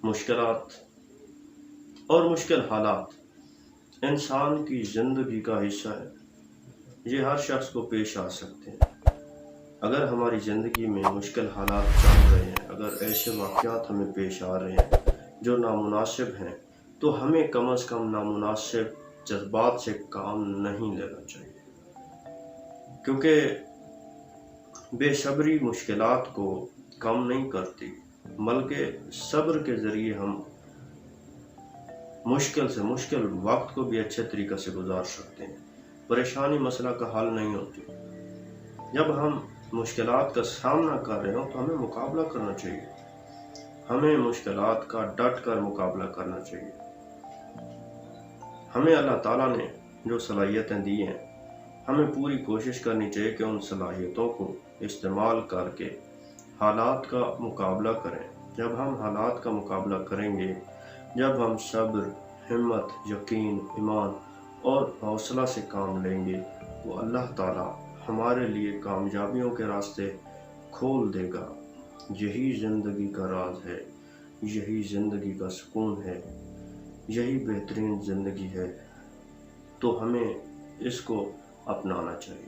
مشکلات اور مشکل حالات انسان کی زندگی کا حصہ ہے۔ یہ ہر شخص کو پیش آ سکتے ہیں۔ اگر ہماری زندگی میں مشکل حالات چل رہے ہیں، اگر ایسے واقعات ہمیں پیش آ رہے ہیں جو نامناسب ہیں، تو ہمیں کم از کم نامناسب جذبات سے کام نہیں لینا چاہیے، کیونکہ بے صبری مشکلات کو کم نہیں کرتی، بلکہ صبر کے ذریعے ہم مشکل سے مشکل وقت کو بھی اچھے طریقے سے گزار سکتے ہیں۔ پریشانی مسئلہ کا حل نہیں ہوتی۔ جب ہم مشکلات کا سامنا کر رہے ہوں تو ہمیں مقابلہ کرنا چاہیے، ہمیں مشکلات کا ڈٹ کر مقابلہ کرنا چاہیے۔ ہمیں اللہ تعالیٰ نے جو صلاحیتیں دی ہیں، ہمیں پوری کوشش کرنی چاہیے کہ ان صلاحیتوں کو استعمال کر کے حالات کا مقابلہ کریں۔ جب ہم حالات کا مقابلہ کریں گے، جب ہم صبر، ہمت، یقین، ایمان اور حوصلہ سے کام لیں گے، تو اللہ تعالیٰ ہمارے لیے کامیابیوں کے راستے کھول دے گا۔ یہی زندگی کا راز ہے، یہی زندگی کا سکون ہے، یہی بہترین زندگی ہے، تو ہمیں اس کو اپنانا چاہیے۔